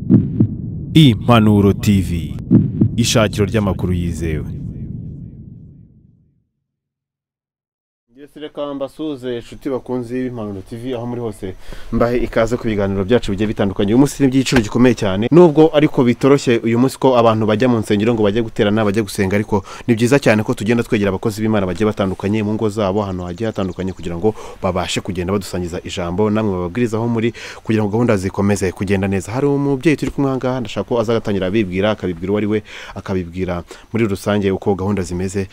Imana TV, ishakiro ry'amakuru yizewe. Reka mbasuze inshuti bakunzi b'Imana TV aho muri hose, mbahe ikaze ku biganiro byacu bigiye bitandukanye. Uyu munsi n'ibyiciro gikomeye cyane, nubwo ariko bitoroshye uyu munsi ko abantu bajya mu nsengero ngo bajye guterana, bajye gusenga, ariko ni byiza cyane ko tugenda twegera abakozi b'Imana bagiye batandukanye mu ngo zabo, hano hagiye hatandukanye, kugira ngo babashe kugenda badusangiza ijambo, namwe bababwirizaho muri, kugira ngo gahunda zikomeze kugenda neza. Hari umubyeyi turi kumwe ngaha, ndashaka ko azagatangira abibwira, akabibwira uwo ari we, akabibwira muri rusange uko gahunda zimeze.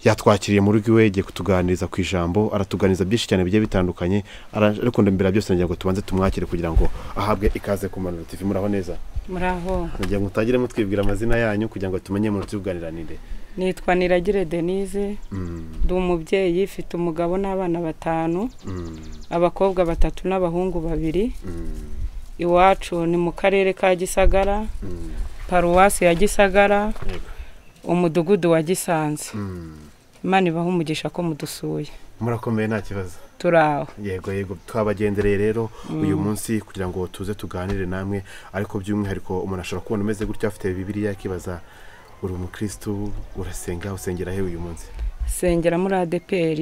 Yatwakiriye mu rugo iwe, giye kutuganiriza ku ijambo, aratuganiza byinshi cyane bigiye bitandukanye, ariko mbere byose ngira ngo tubanze tumwakire kugira ngo ahabwe ikaze ku Imana TV. Muraho neza? Muraho. Ngira ngo utagire mutwibwira amazina yanyu kugira ngo tumenye mu tuganirane. Nitwa Niragire Denise, ndi umubyeyi, mfite umugabo n'abana 5, abakobwa 3 n'abahungu 2. Iwacu ni mu karere ka Gisagara, paruwasi ya Gisagara, umudugudu wa Gisanze. Imana ibaho umugisha ko mudusuye. Murakomeye nta kibazo. Turaho. Yego twabagendereye rero uyu munsi kugira ngo tuze tuganire namwe, ariko by'umwihariko umuntu ashobora kubona umeze gutya afite Bibiliya akibaza, uri umukristo, urasenga, usengera he uyu munsi? Sengera muri ADPR,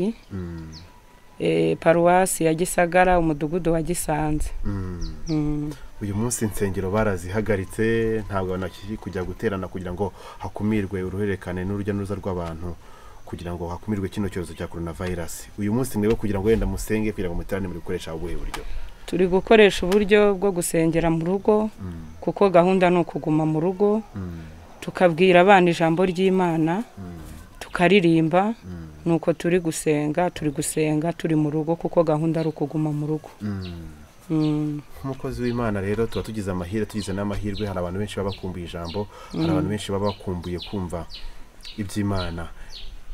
paruwasi ya Gisagara, umudugudu wa Gisanze. Uyu munsi insengero barazihagaritse, ntabwo nakiri kujya guterana kugira ngo hakumirwe uruhererekane n'urujya n'uruza rw'abantu, kugira ngo hakumirwe kino cyorezo cya coronavirus. Uyu munsi mwebwe kugira ngo wenda musenge, kugira ngo muterane muri gukoresha ubuhe buryo? Turi gukoresha uburyo bwo gusengera mu rugo, kuko gahunda no kuguma mu rugo, tukabwira abana ijambo ry'Imana, tukaririmba, nuko turi gusenga turi mu rugo, kuko gahunda ari ukuguma mu rugo. Umukozi w'Imana rero tuba tugize amahirwe, tugize n'amahirwe, hari abantu benshi baba bakumbuye ijambo, hari abantu benshi baba bakumbuye kumva iby'Imana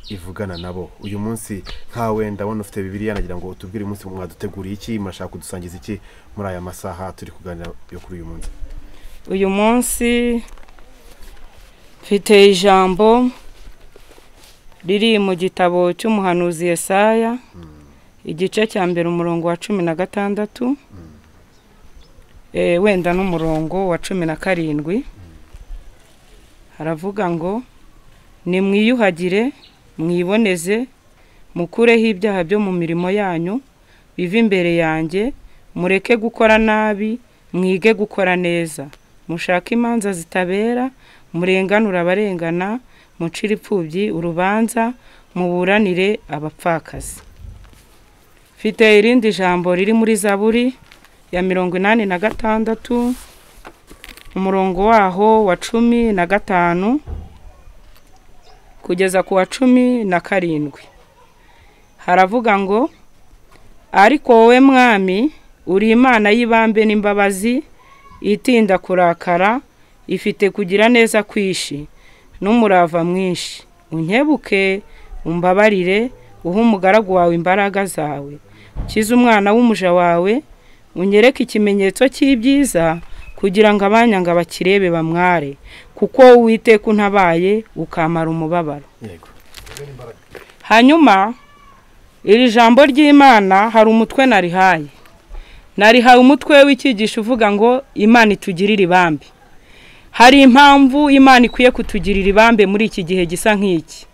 ivugana nabo. Uyu munsi nkawe ndabona ufite Bibiliya, nagira ngo utubwire uyu munsi mwaduteguriye iki, murashaka kudusangiza iki muri aya masaha turi kuganira yo kuri uyu munsi? Uyu munsi mfite ijambo riri mu gitabo cy'umuhanuzi Yesaya, igice cya mbere umurongo wa 16, wenda n'umurongo wa 17. Haravuga ngo, nimwiyuhagire, mwiboneze, mukureho ibyaha byo mu mirimo yanyu, bive imbere yanjye, mureke gukora nabi, mwige gukora neza, mushake imanza zitabera, murenganura abarengana, mucire ipfubyi urubanza, muburanire abapfakazi. Mfite irindi jambo riri muri Zaburi ya 86, umurongo waho wa 15 kugeza ku wa 17. Haravuga ngo, ariko wowe mwami, uri Imana y'ibambe n'imbabazi, itinda kurakara, ifite kugira neza kwishi n'umurava mwinshi, unkebuke, umbabarire, uha umugaragu wawe imbaraga zawe, kiza umwana w'umuja wawe, unyereke ikimenyetso cy'ibyiza, kugira ngo abanyanga bakirebe bamware, kuko Uwiteka untabaye ukamara umubabaro. Hanyuma iri jambo ry'Imana hari umutwe narihaye umutwe w'ikigisho uvuga ngo Imana itugirira ibambe. Hari impamvu Imana ikwiye kutugirira ibambe muri iki gihe gisa nk'iki,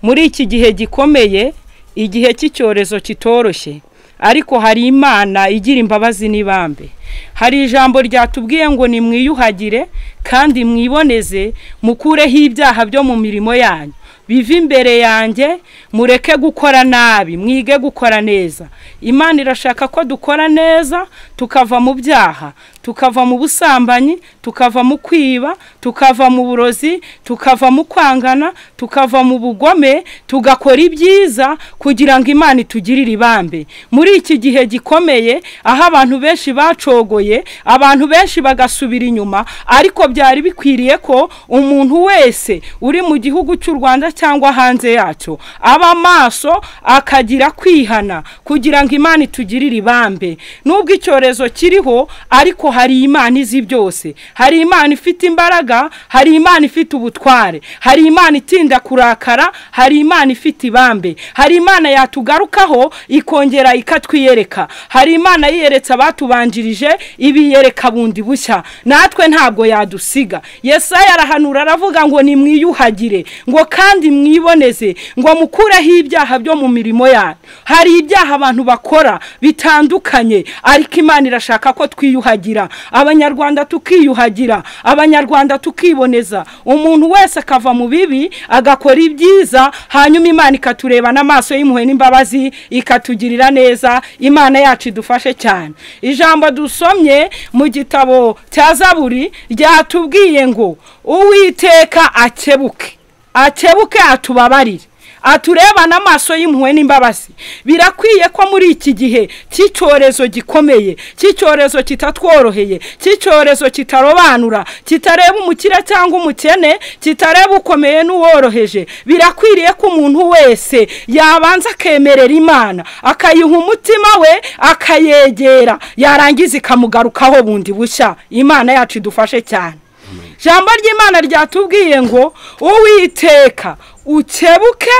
muri iki gihe gikomeye, igihe cy'icyorezo kitoroshye, ariko hari Imana igira imbabazi n'ibambe. Hari ijambo ryatubwiye ngo nimwiyuhagire kandi mwiboneze, mukureho ibyaha byo mu mirimo yanyu, bive imbere yanjye, mureke gukora nabi, mwige gukora neza. Imana irashaka ko dukora neza, tukava mu byaha, tukava mu busambanyi, tukava mu kwiba, tukava mu burozi, tukava mu kwangana, tukava mu bugome, tugakora ibyiza, kugira ngo Imana itugirire ibambe. Muri iki gihe gikomeye, aho abantu benshi bacogoye, abantu benshi bagasubira inyuma, ariko byari bikwiriye ko umuntu wese uri mu gihugu cy'u Rwanda cyangwa hanze yacu aba maso, akagira kwihana, kugira ngo Imana itugirire ibambe. Nubwo icyorezo kiriho, ariko hari Imana izi byose, hari Imana ifite imbaraga, hari Imana ifite ubutware, hari Imana itinda kurakara, hari Imana ifite ibambe, hari Imana yatugarukaho ikongera ikatwiyereka, hari Imana yiyeretse abatubanjirije ibiyereka bundi bushya, natwe ntabwo yadusiga. Yesaya arahanura aravuga ngo nimwiyuhagire, ngo kandi mwiboneze, ngo mukureho ibyaha byo mu mirimo yanyu. Hari ibyaha abantu bakora bitandukanye, ariko Imana irashaka ko twiyuhagira, abanyarwanda tukiyuhagira, abanyarwanda tukiboneza, umuntu wese akava mu bibi agakora ibyiza, hanyuma Imana ikatureba n'amaso y'impuhwe n'imbabazi ikatugirira neza. Imana yacu idufashe cyane. Ijambo dusomye mu gitabo cya Zaburi ryatubwiye ngo Uwiteka akebuke atubabarire, atureba n'amaso y'impuhwe n'imbabazi. Birakwiye ko muri iki gihe cy'icyorezo gikomeye, cy'icyorezo kitatworoheye, cy'icyorezo kitarobanura, kitareba umukire cyangwa umukene, kitareba ukomeye n'uworoheje, birakwiriye ko umuntu wese yabanza akemerera Imana, akayiha umutima we, akayegera, yarangiza ikamugarukaho bundi bushya. Imana yacu idufashe cyane. Jambo ry'Imana ryatubwiye ngo Uwiteka ukebuke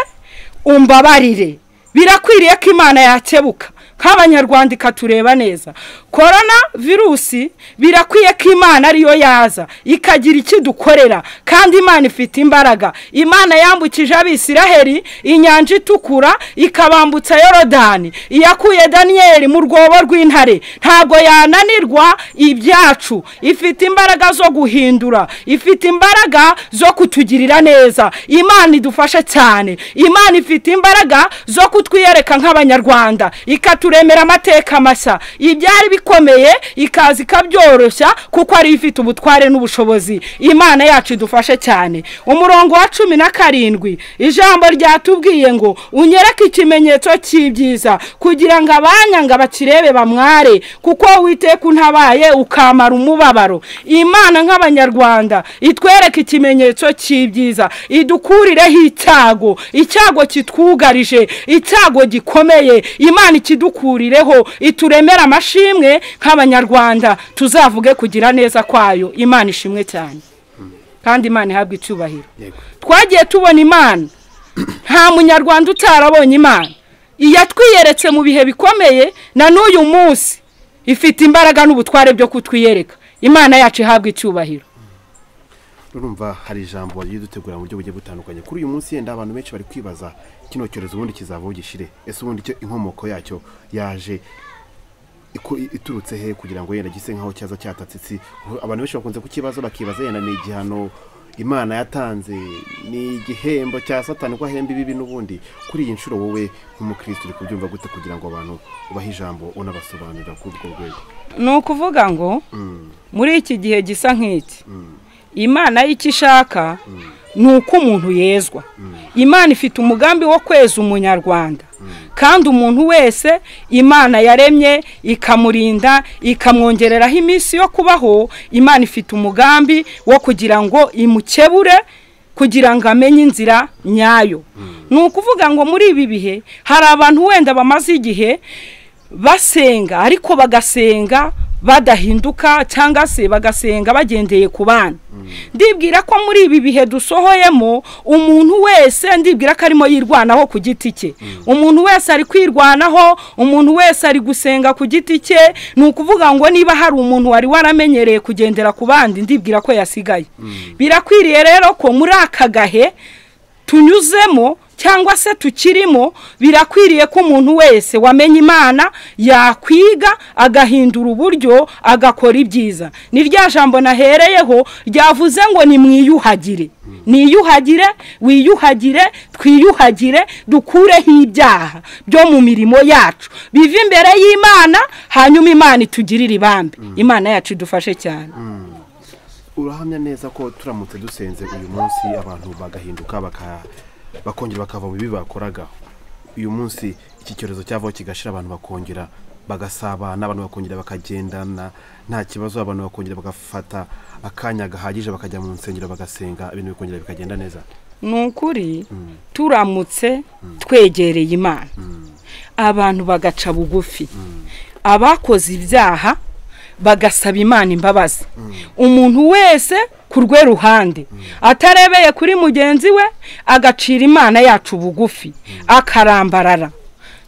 umbabarire. Birakwiriye ko Imana yakebuka nk'abanyarwanda ikatureba neza. Corona virusi birakwiye ko Imana ariyo yaza ikagira ikidukorera, kandi Imana ifite imbaraga. Imana yambukije Abisiraheli inyanja itukura, ikabambutsa Yorodani, iyakuye Daniyeli mu rwobo rw'intare. Ntabwo yananirwa ibyacu. Ifite imbaraga zo guhindura, ifite imbaraga zo kutugirira neza. Imana idufashe cyane. Imana ifite imbaraga zo kutwiyereka nk'abanyarwanda, ikaturemera amateka mashya. Ibyari bikomeye ikazi kabyoroshya, kuko ari ifite ubutware n'ubushobozi. Imana yacu idufashe cyane. Umurongo wa 17 ijambo ryatubwiye ngo unyereke ikimenyetso cy'ibyiza, kugira ngo abanyanga bakirebe bamware, kuko Uwiteka untabaye ukamara umubabaro. Imana nk'abanyarwanda itwereke ikimenyetso cy'ibyiza, idukurireho icyago kitwugarije, icyago gikomeye. Imana ikidukurireho, ituremera amashimwe nk'abanyarwanda, tuzavuge kugira neza kwayo. Imana ishimwe cyane, kandi Imana ihabwe icyubahiro. Twagiye tubona Imana, nta munyarwanda utarabonye Imana. Iyatwiyeretse mu bihe bikomeye, na n'uyu munsi ifite imbaraga n'ubutware byo kutwiyereka. Imana yacu ihabwe icyubahiro. Urumva hari ijambo wagiye dutegura mu buryo bugiye butandukanye. Kuri uyu munsi yenda abantu benshi bari kwibaza kino cyorezo ubundi kizavaho gishire. Ese ubundi cyo inkomoko yacyo yaje iturutse he, kugira ngo yenda gise nkaho cyaza cyatatsitsi. Abantu benshi bakunze kukibaza bakibaza yenda ni igihano Imana yatanze, ni igihembo cya Satani ko ahemba ibibi n'ubundi. Kuri iyi nshuro wowe nk'umukristo uri kubyumva gute, kugira ngo abantu ubahe ijambo unabasobanurira kuri ubwo rwego? Ni ukuvuga ngo muri iki gihe gisa nk'iki, Imana y'icyo ishaka ni uko umuntu yezwa. Imana ifite umugambi wo kweza umunyarwanda, kandi umuntu wese Imana yaremye ikamurinda, ikamwongereraho iminsi yo kubaho. Imana ifite umugambi wo kugira ngo imukebure, kugira ngo amenye inzira nyayo. Ni ukuvuga ngo muri ibi bihe hari abantu wenda bamaze igihe basenga, ariko bagasenga badahinduka, cyangwa se bagasenga bagendeye ku bana. Ndibwira ko muri ibi bihe dusohoyemo, umuntu wese ndibwira ko arimo yirwanaho ku giti cye. Umuntu wese ari kwirwanaho, umuntu wese ari gusenga ku giti cye. Ni ukuvuga ngo niba hari umuntu wari waramenyereye kugendera ku bandi, ndibwira ko yasigaye. Birakwiriye rero ko muri aka gahe tunyuzemo cyangwa se tukirimo, birakwiriye ko umuntu wese wamenye Imana yakwiga agahindura uburyo, agakora ibyiza. Ni rya jambo nahereyeho ryavuze ngo nimwiyuhagire. Niyuhagire, wiyuhagire, twiyuhagire, dukureho ibyaha byo mu mirimo yacu, biva imbere y'Imana, hanyuma Imana itugirire ibambe. Imana yacu idufashe cyane. Urahamya neza ko turamutse dusenze uyu munsi abantu bagahinduka bakongera bakava mu bibi bakoraga, uyu munsi iki cyorezo cyavaho kigashira, abantu bakongera bagasabana, abantu bakongera bakagendana nta kibazo, abantu bakongera bagafata akanya gahagije bakajya mu nsengero bagasenga, ibintu bikongera bikagenda neza? Ni ukuri turamutse twegereye Imana, abantu bagaca bugufi, abakoze ibyaha bagasaba Imana imbabazi umuntu wese ku rwe ruhande atarebeye kuri mugenzi we agacira Imana yacu bugufi akarambarara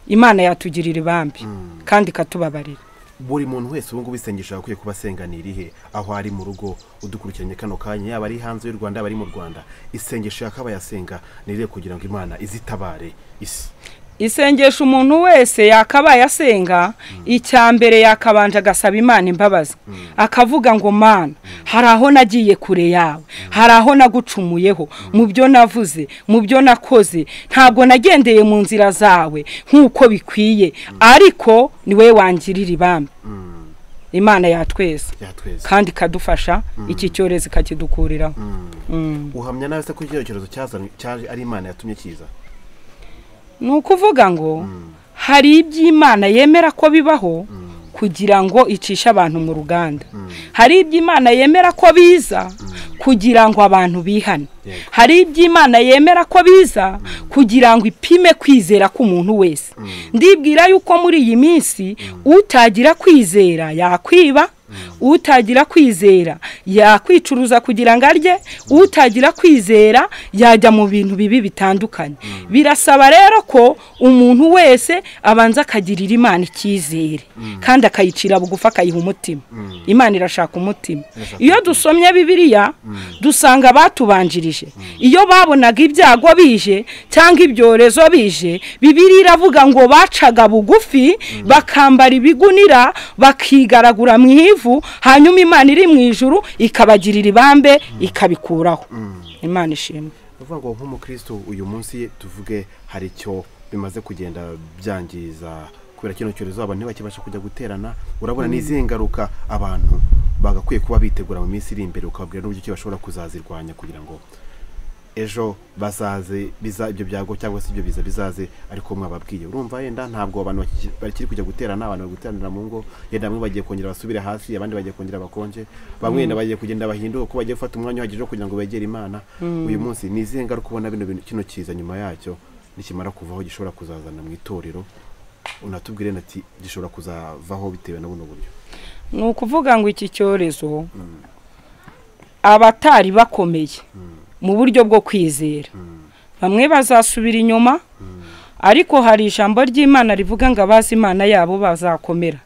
Imana yatugirira ibambi kandi katubabarira. buri muntu wese ubu ngubu isengesho akwiye kuba asenganira ihe aho ari mu rugo udukurikiranye kano kanya yaba ari hanze y'u Rwanda bari mu Rwanda isengesho yakaba yasenga nire kugira ngo Imana izitabare isi. Isengesho umuntu wese yakabaye asenga icyambere yakabanje agasaba Imana imbabazi akavuga ngo Mana hari aho nagiye kure yawe hari aho nagucumuyeho mu byo navuze mu byo nakoze ntabwo nagendeye mu nzira zawe nkuko bikwiye ariko ni we wangirira ibambi. Imana yatwese kandi kadufasha iki cyorezo kakidukuriraho. Uhamya nawe se ko icyorezo cyaje ari Imana yatumye kiza? Nukuvuga ngo hari iby'Imana yemera ko bibaho kugira ngo icisha abantu mu ruganda. Hari iby'Imana yemera ko biza kugira ngo abantu bihane. Hari iby'Imana yemera ko biza kugira ngo ipime kwizera ku muntu wese. Ndibwira yuko muri iyi minsi utagira kwizera yakwiba, utagira kwizera yakwicuruza kugira ngo arye, utagira kwizera yajya mu bintu bibi bitandukanye. Birasaba rero ko umuntu wese abanza akagirira Imana icyizere kandi akayicira bugufa akayiha umutima. Imana irashaka umutima. Iyo dusomye Bibiliya dusanga batubanjirije iyo babonaga ibyago bije cyangwa ibyorezo bije, Bibiliya iravuga ngo bacaga bugufi bakambara ibigunira bakigaragura mu ivu, hanyuma Imana iri mu ijuru ikabagirira ibambe ikabikuraho. Imana ishimwe. Uvuga ngo nk'umukristo uyu munsi tuvuge hari icyo bimaze kugenda byangiza kubera kino cyorezo abantu ntibakibasha kujya guterana, urabona n'izihe ngaruka abantu bagakwiye kuba bitegura mu minsi iri imbere, ukabwira n'uburyo bashobora kuzazirwanya kugira ngo ejo bazaze ibyo byago cyangwa se ibyo bizaze ariko mwababwiye. Urumva yenda ntabwo abantu bakiri kujya guterana, abantu bari guteranira mu ngo, yenda bamwe bagiye kongera basubire hasi, abandi bagiye kongera bakonje, bamwe yenda bagiye kugenda bahinduka ko bagiye gufata umwanya uhagije kugira ngo begere Imana. Uyu munsi nizihe ngaruka ubona bino bintu kino kiza nyuma yacyo nikimara kuvaho gishobora kuzazana mu itorero, unatubwire nati gishobora kuzavaho bitewe na buno buryo? Nukuvuga ngo iki cyorezo abatari bakomeye mu buryo bwo kwizera bamwe bazasubira inyuma, ariko hari ijambo ry'Imana rivuga ngo abazi Imana yabo bazakomera.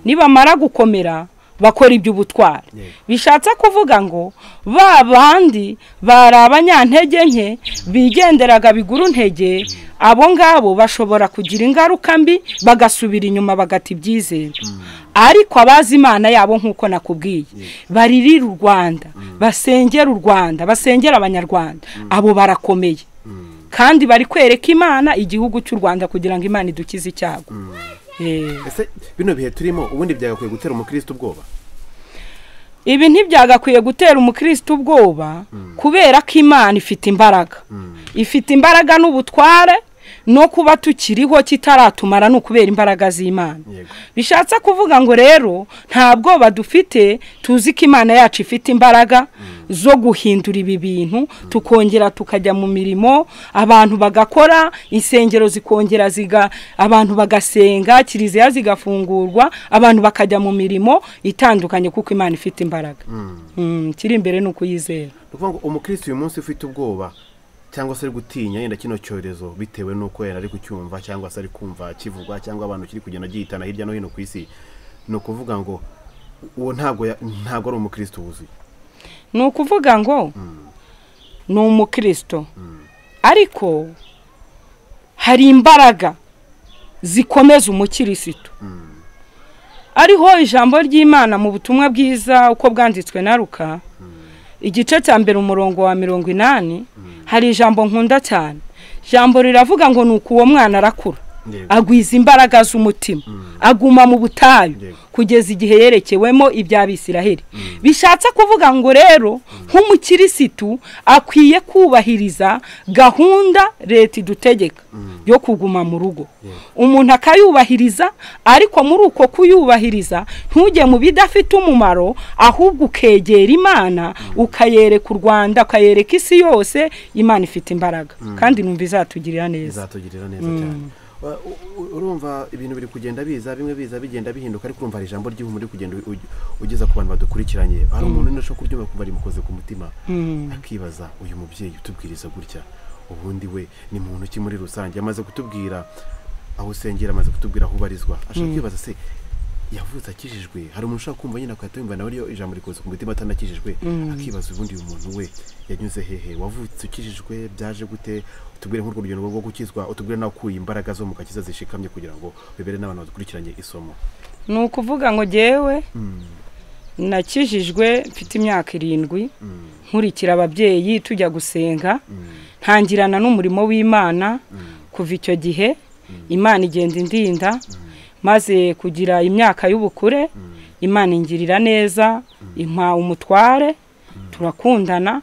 Nibamara gukomera bakora iby'ubutwari. Bishatse kuvuga ngo babandi bari abanyantege nke bigenderaga biguru ntege, abo ngabo bashobora kugira ingaruka mbi bagasubira inyuma bagata ibyizere. Ariko abazi Imana yabo nkuko nakubwiye baririra u Rwanda, basengera u Rwanda, basengera abanyarwanda, abo barakomeye kandi bari kwereka Imana igihugu cy'u Rwanda kugira ngo Imana idukize icyago. Ese bino bihe turimo ubundi byagakwiye gutera umukristo ubwoba? Ibi ntibyagakwiye gutera umukristo ubwoba kubera ko Imana ifite imbaraga. Ifite imbaraga n'ubutware no kuba tukiriho kitaratumara no kubera imbaraga z'Imana. Bishatse kuvuga ngo rero ntabwo badufite, tuzi ko Imana yacu ifite imbaraga zo guhindura ibi bintu, tukongera tukajya mu mirimo, abantu bagakora, insengero zikongera abantu bagasenga, kiliziya zigafungurwa, abantu bakajya mu mirimo itandukanye kuko Imana ifite imbaraga. Kiri imbere no kuyizera. Uvuga ngo umukristo uyu munsi ufite ubwoba cyangwa se ari gutinya yenda kino cyorezo bitewe nuko yari ari kucyumva cyangwa se ari kumva kivugwa cyangwa abantu kiri kugenda gihitana hirya no hino ku isi, no kuvuga ngo uwo ntabwo ari umukristo wuzuye. No kuvuga ngo ni umukristo ariko hari imbaraga zikomeza umukristo. Ariho ijambo ry'Imana mu butumwa bwiza uko bwanditswe na Luka igice cya mbere umurongo wa 80 hari ijambo nkunda cyane. Jambo riravuga ngo nuko uwo mwana arakura agwiza imbaraga z'umutima, aguma mu butayu kugeza igihe yerekewemo iby'Abisiraheli. Bishatse kuvuga ngo rero nk'umukirisitu akwiye kubahiriza gahunda leta idutegeka yo kuguma mu rugo. Umuntu akayubahiriza, ariko muri uko kuyubahiriza ntujye mu bidafite umumaro, ahubwo ukegera Imana ukayereka u Rwanda, ukayereka isi yose Imana ifite imbaraga kandi numva izatugirira neza. Izatugirira neza cyane. urumva ibintu biri kugenda biza bimwe biza bigenda bihinduka ariko urumva hari ijambo ry'ihumure kugenda ugeza ku bantu badukurikiranye hari umuntu n'usho kuryumva kumva rimukoze ku mutima akibaza uyu mubyeyi utubwiriza gutya ubundi we ni muntu ki muri rusange amaze kutubwira aho usengera amaze kutubwira aho ubarizwa ashaka kwibaza se yavutse akijijwe hari umuntu ushaka kumva nyine akahita yumva nawe iyo ijambo rikoze ku mutima atanakijijwe akibaza ubundi uyu muntu we yanyuze hehe wavutse ukijijwe byaje gute utubwire nk'urwo rugendo rwo gukizwa utubwire nawe ukuye imbaraga zo mu gakiza zishikamye kugira ngo bibere n'abantu badukurikiranye isomo ni ukuvuga ngo jyewe nakijijwe mfite imyaka 7 nkurikira ababyeyi tujya gusenga ntangirana n'umurimo w'Imana kuva icyo gihe Imana igenda indinda maze kugira imyaka y'ubukure Imana ingirira neza impa umutware turakundana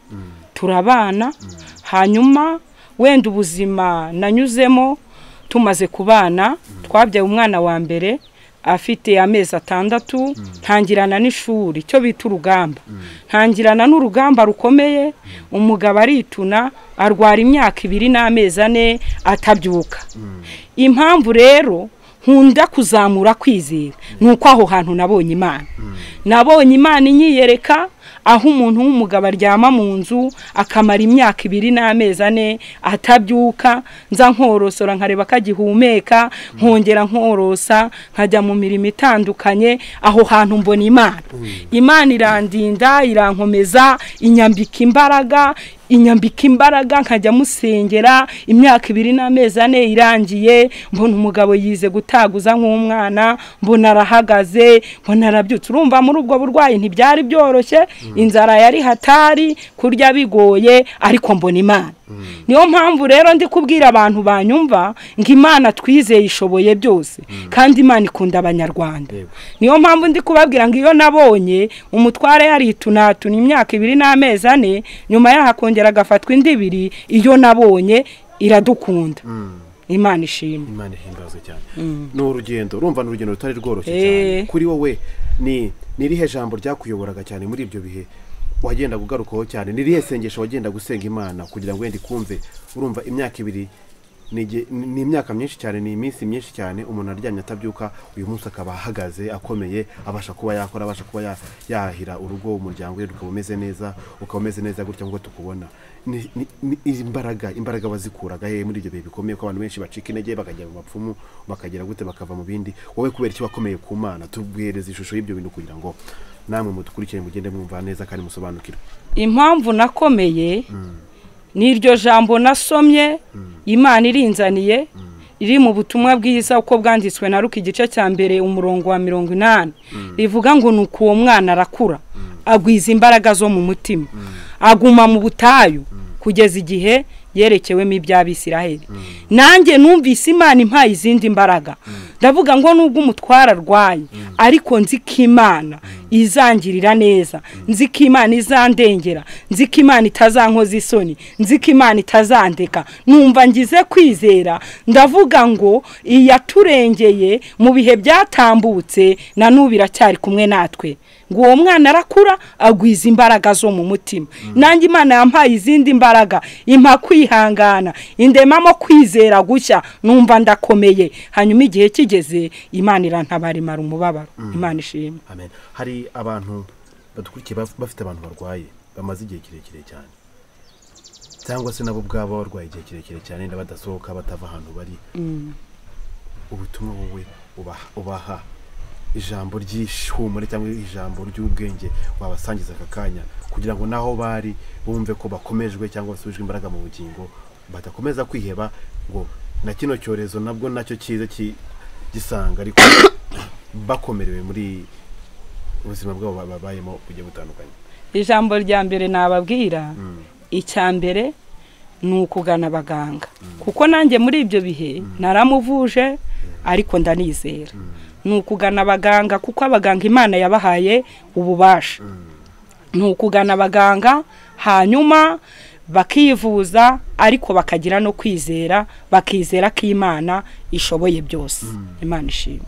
turabana hanyuma wenda ubuzima nanyuzemo tumaze kubana twabyaye umwana wa mbere afite amezi 6 ntangirana n'ishuri cyo bita urugamba ntangirana n'urugamba rukomeye umugabo arituna arwara imyaka 2 n'amezi 4 atabyuka impamvu rero nkunda kuzamura kwizera nuko aho hantu nabonye Imana inyiyereka aho umuntu w'umugabo aryama mu nzu akamara imyaka 2 n'amezi 4 atabyuka nza nkorosora nkareba kagihumeka nkongera nkorosa nkajya mu mirimo itandukanye aho hantu mbona Imana irandinda irankomeza inyambika imbaraga nkajya musengera imyaka 2 n'amezi 4 irangiye mbona umugabo yize gutaguza nk'umwana mbona arahagaze mbona arabyutse urumva muri ubwo burwayi ntibyari byoroshye inzara yari hatari kurya bigoye ariko mbona Imana niyo mpamvu rero ndi kubwira abantu banyumva ngo Imana twizeye ishoboye byose kandi Imana ikunda abanyarwanda niyo mpamvu ndi kubabwira ngo iyo nabonye umutware yaritunatuna imyaka 2 n'amezi 4 nyuma y'ahakongera agafatwa indi 2 iyo nabonye iradukunda Imana ishimwe Imana ihimbaze cyane no urugendo urumva n'urugendo rutari rworoshye cyane kuri wowe ni rihe jambo ryakuyoboraga cyane muri ibyo bihe wagenda kugarukaho cyane ni rihe sengesho wagenda gusenga Imana kugira ngo wende kumve urumva imyaka 2 ni imyaka myinshi cyane ni iminsi myinshi cyane umuntu aryamye atabyuka uyu munsi akaba ahagaze akomeye abasha kuba yakora abasha kuba yahira urugo umuryango we ukabumeze neza gutya ngo tukubona imbaraga bazikuraga he muri ibyo bihe bikomeye ko abantu benshi bacika intege bakajya mu mapfumu bakagera gute bakava mu bindi wowe kubera iki bakomeye ku Mana tubwereze ishusho y'ibyo bintu kugira ngo namwe mudukurikire mugende mwumva neza kandi musobanukirwe impamvu nakomeye n'iryo jambo nasomye Imana irinzaniye iri mu butumwa bwiza uko bwanditswe na Luka igice cya mbere umurongo wa 80 rivuga ngo nuko uwo mwana arakura agwiza imbaraga zo mu mutima aguma mu butayu kugeza igihe yerekewemo iby'Abisiraheli nanjye numvise Imana impaye izindi mbaraga ndavuga ngo nubwo umutwara arwaye ariko nzi ko Imana izangirira neza nzi ko Imana izandengera nzi ko Imana itazankoza isoni nzi ko Imana itazandeka numva ngize kwizera ndavuga ngo iyaturengeye mu bihe byatambutse na nubira cyari kumwe natwe ngo uwo mwana arakura agwiza imbaraga zo mu mutima nanjye Imana yampaye izindi mbaraga impa kwihangana indemamo kwizera gushya numva ndakomeye hanyuma igihe kigeze Imana irantabara imara umubabaro Imana ishimwe amen hari abantu badukurikiye bafite abantu barwaye bamaze igihe kirekire cyane cyangwa se nabo bwabo barwaye igihe kirekire cyane ndabadasohoka batava ahantu bari ubutumwa wowe ubaha ijambo ry'ishumure cyangwa ijambo ry'ubwenge wabasangiza akakanya kugira ngo naho bari bumve ko bakomejwe cyangwa basubijwe imbaraga mu bugingo batakomeza kwiheba ngo na kino cyorezo nabwo nacyo kize gisanga ariko bakomerewe muri ubuzima bwabo babayemo kujya butandukanye ijambo rya mbere nababwira icyambere ni ukugana abaganga kuko nanjye muri ibyo bihe naramuvuje ariko ndanizera ni ukugana abaganga kuko abaganga Imana yabahaye ububasha ni ukugana abaganga hanyuma bakivuza ariko bakagira no kwizera bakizera ko Imana ishoboye byose Imana ishimwe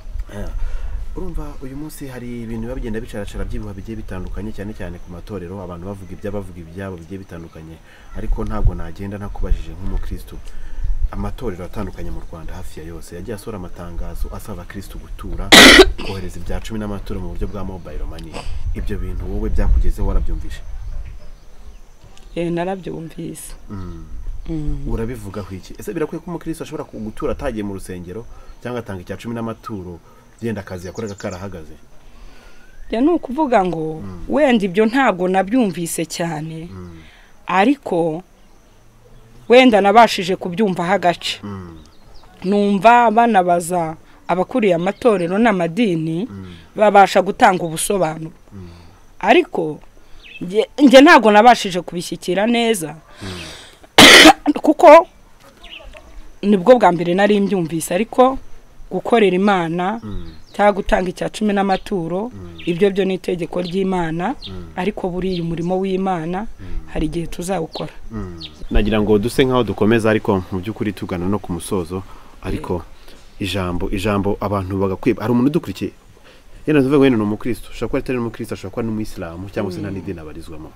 urumva uyu munsi hari ibintu babigenda bicaracara by'ibihuha bigiye bitandukanye cyane ku matorero abantu bavuga ibyabo bigiye bitandukanye ariko ntabwo nagenda nakubajije nk'umukristo amatorero atandukanye mu Rwanda hafi ya yose yagiye asora amatangazo asaba Kristo gutura kohereza ibya 10 n'amaturo mu buryo bwa mobile money. Ibyo bintu wowe byakugezeho warabyumvishe? Narabyumvise. Urabivugaho iki? Ese birakwiye ko umukristo ashobora gutura atagiye mu rusengero cyangwa atanga icya 10 n'amaturo yenda akazi yakoraga karahagaze? Ni ukuvuga ngo wenda ibyo ntabwo nabyumvise cyane, ariko wenda nabashije kubyumvaho agace. Numva banabaza abakuriye amatorero n'amadini babasha gutanga ubusobanuro, ariko nge ntabwo nabashije kubishyikira neza kuko nibwo bwa mbere nari mbyumvise. Ariko gukorera Imana cyangwa gutanga icya 10 n'amaturo ibyo byo ni itegeko ry'Imana, ariko buriya umurimo w'Imana hari igihe tuzawukora. Nagira ngo duse nkaho dukomeza, ariko mu by'ukuri tugana no ku musozo. Ariko ijambo abantu bagakwiba, hari umuntu dukurikiye yenda tuvuga wenda n'umukristo, ushaka ko atari n'umukristo, ashaka ko n'umuyisilamu cyangwa se n'idini abarizwamo.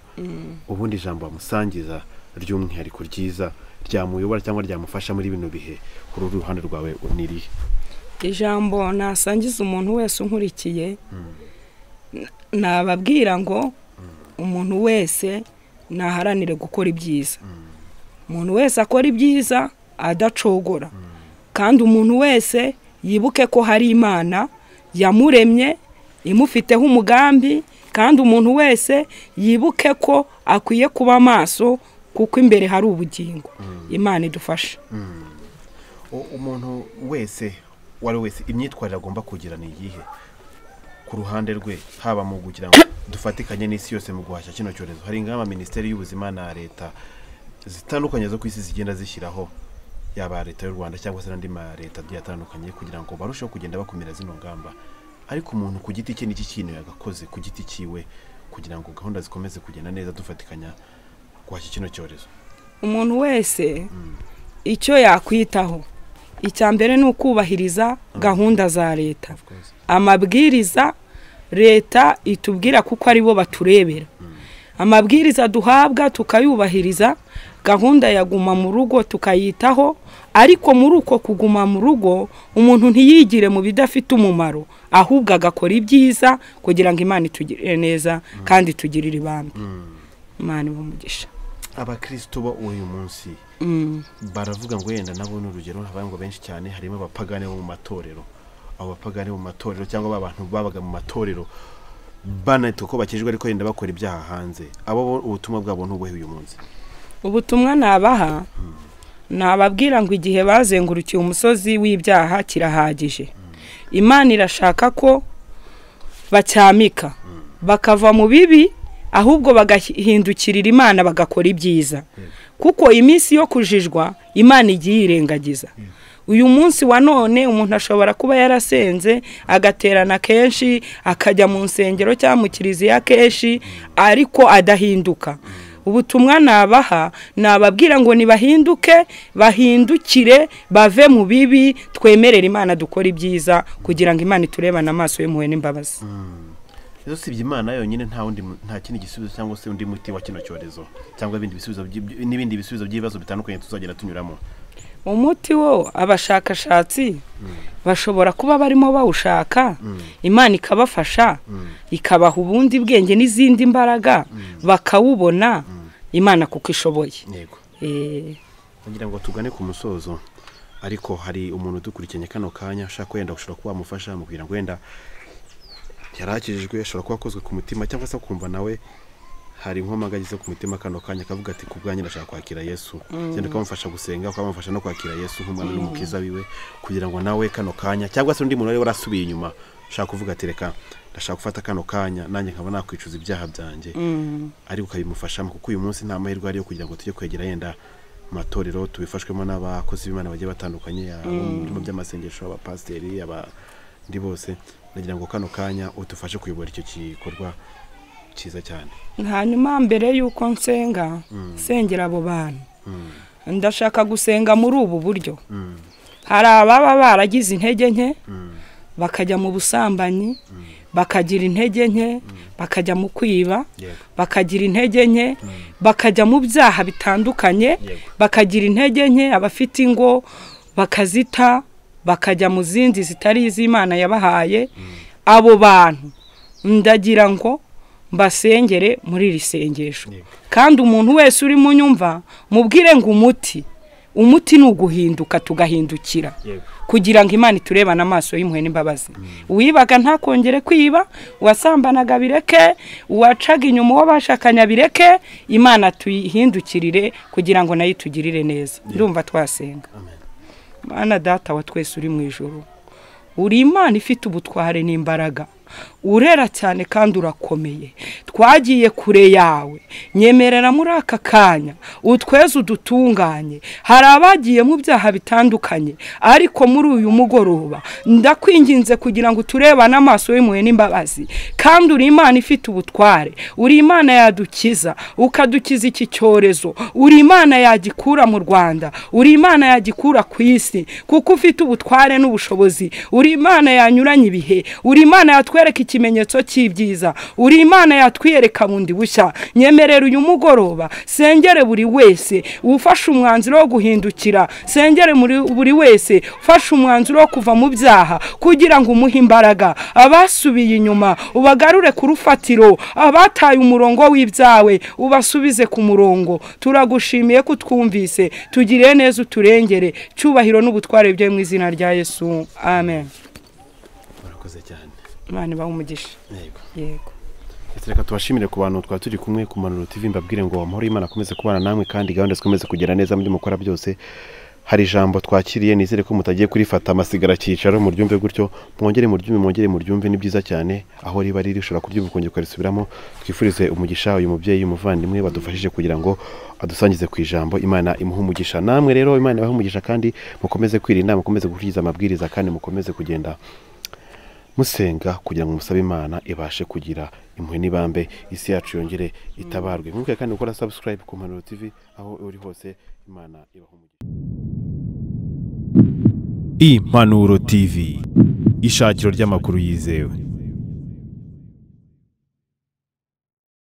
Ubundi ijambo bamusangiza ry'umwihariko ryiza ryamuyobora cyangwa ryamufasha muri bino bihe kuri uruhande rwawe unirihe? Ijambo nasangiza umuntu wese unkurikiye, nababwira ngo umuntu wese naharanire gukora ibyiza. Umuntu wese akora ibyiza adacogora, kandi umuntu wese yibuke ko hari Imana yamuremye imufiteho umugambi, kandi umuntu wese yibuke ko akwiye kuba maso kuko imbere hari ubugingo. Imana idufasha. Umuntu wese wari wese imyitwarire agomba kugira ni iyihe ku ruhande rwe, haba mu kugira ngo dufatikanye n'isi yose mu guhashya kino cyorezo? Hari ingamba minisiteri y'ubuzima na leta zitandukanye zo kwisi zigenda zishyiraho, yaba leta y'u Rwanda cyangwa se n'andi ma leta atandukanye, kugira ngo barusheho kugenda bakumira zino ngamba. Ariko umuntu ku giti cye n'iki kintu yagakoze ku giti ciwe kugira ngo gahunda zikomeze kugenda neza dufatikanya guhashya kino cyorezo? Umuntu wese icyo yakwitaho, icya mbere ni ukubahiriza gahunda za leta, amabwiriza leta itubwira kuko ari bo baturebera. Amabwiriza duhabwa tukayubahiriza, gahunda yaguma mu rugo tukayitaho, ariko muri uko kuguma mu rugo umuntu ntiyigire mu bidafite umumaro, ahubwo agakora ibyiza kugira ngo Imana itugirire neza kandi tugirire ibambe. Imana ibamugisha. Abakristo bo uyu munsi baravuga ngo yenda nabo n'urugero habaye ngo benshi cyane, harimo abapagane bo mu matorero. Abo bapagane mu matorero cyangwa abantu babaga mu matorero banatwe ko bakijwe ariko yenda bakora ibyaha hanze, abo ubutumwa bwabo n'ubuhe uyu munsi? Ubutumwa nabaha, nababwira ngo igihe bazengurukiye umusozi w'ibyaha kirahagije. Imana irashaka ko bacyamika bakava mu bibi, ahubwo bagahindukirira Imana bagakora ibyiza, kuko iminsi yo kujijwa Imana igiye irengagiza. Uyu munsi wa none umuntu ashobora kuba yarasenze agaterana kenshi, akajya mu nsengero cyangwa mu kiliziya kenshi, ariko adahinduka. Ubutumwa nabaha, nababwira ngo nibahinduke, bahindukire, bave mu bibi, twemerere Imana dukora ibyiza kugira ngo Imana iturebane amaso y'impuhwe n'imbabazi. Izo sibye Imana yonyine nta kindi gisubizo cyangwa se undi muti wa kino cyorezo cyangwa n'ibindi bisubizo by'ibibazo bitandukanye tuzagera tunyuramo. Umuti wo abashakashatsi bashobora kuba barimo bawushaka, Imana ikabafasha, ikabaha ubundi bwenge n'izindi mbaraga bakawubona, Imana kuko ishoboye. Yego. Ngira ngo tugane ku musozo, ariko hari umuntu dukurikiranye kano kanya ashaka wenda gushobora kuba amufasha mu kugira ngo wenda yarakijijwe, ashobora kuba akozwe ku mutima cyangwa se kumva nawe hari nkomagagize ku mutima kano kanya akavuga ati kubwanjye ndashaka kwakira Yesu. Cyane kamufasha gusenga, akamufasha no kwakira Yesu nk'umwana n'umukiza wiwe, kugira ngo nawe kano kanya cyangwa se undi muntu wari warasubiye inyuma ashaka kuvuga ati reka ndashaka gufata kano kanya nanjye nkaba nakwicuza ibyaha byanjye, ariko ukabimufashamo, kuko uyu munsi nta mahirwe ari yo kugira ngo tujye kwegera yenda matorero tubifashwemo n'abakozi b'Imana bagiye batandukanye, mu by'amasengesho, abapasiteri, abandi bose. Nagira ngo kano kanya utufashe kuyobora icyo gikorwa cyiza cyane. Hanyuma mbere yuko nsenga, sengera abo bantu, ndashaka gusenga muri ubu buryo. Hari ababa baragize intege nke bakajya mu busambanyi, bakagira intege nke bakajya mu kwiba bakagira intege nke bakajya mu byaha bitandukanye bakagira intege nke abafite ingo bakazita bakajya mu zindi zitari iz'Imana yabahaye abo bantu ndagira ngo mbasengere muri iri sengesho kandi umuntu wese uri mu nyumva mubwire ngo umuti ni uguhinduka tugahindukira kugira ngo Imana iturebane amaso y'impuhwe n'imbabazi uwibaga ntakongere kwiba uwasambanaga bireke uwacaga inyuma uwo bashakanya bireke Imana tuyihindukirire kugira ngo nayo itugirire neza ndumva twasenga. Mana data wa twese uri mu ijuru uri Imana ifite ubutware n'imbaraga urera cyane kandi urakomeye twagiye kure yawe nyemerera muri aka kanya utweze udutunganye hari abagiye mu byaha bitandukanye ariko muri uyu mugoroba ndakwinginze kugira ngo turebane amaso y'impuhwe n'imbabazi kandi uri Imana ifite ubutware uri Imana yadukiza ukadukiza iki cyorezo uri Imana yagikura mu Rwanda uri Imana yagikura ku isi kuko ufite ubutware n'ubushobozi uri Imana yanyuranye ibihe uri Imana yatwereka ikimenyetso cy'ibyiza uri Imana yatwiyereka bundi bushya nyemerera uyu mugoroba sengere buri wese ufashe umwanzuro wo guhindukira sengere muri buri wese ufashe umwanzuro wo kuva mu byaha kugira ngo umuhe imbaraga abasubiye inyuma ubagarure ku rufatiro abataye umurongo w'ibyawe ubasubize ku murongo turagushimiye ko twumvise tugire neza uturengere cyubahiro n'ubutware byo mu izina rya Yesu amen. Murakoze cyane Imana ibahe umugisha. Yego. Reka tubashimire ku bantu twari turi kumwe ku Imana TV mbabwire ngo amahoro y'Imana akomeze kubana namwe kandi gahunda zikomeze kugera neza muri mukora byose. Hari ijambo twakiriye nizere ko mutagiye kurifata amasigara cyicaro mu ryumve gutyo mwongere mu ryumve ni byiza cyane aho riba riri ushobora kuryumva kongera ukarisubiramo twifurize umugisha uyu mubyeyi umuvandimwe badufashije kugira ngo adusangize ku ijambo Imana imuha umugisha namwe rero Imana ibahe umugisha kandi mukomeze kwirinda mukomeze gukurikiza amabwiriza kandi mukomeze kugenda musenga kugira ngo musabe Imana ibashe kugira impuhwe n'ibambe isi yacu yongere itabarwe mwibuke kandi gukora subscribe ku Imana TV aho uri hose Imana ibahe umugisha. Impanuro TV ishakiro ry'amakuru yizewe.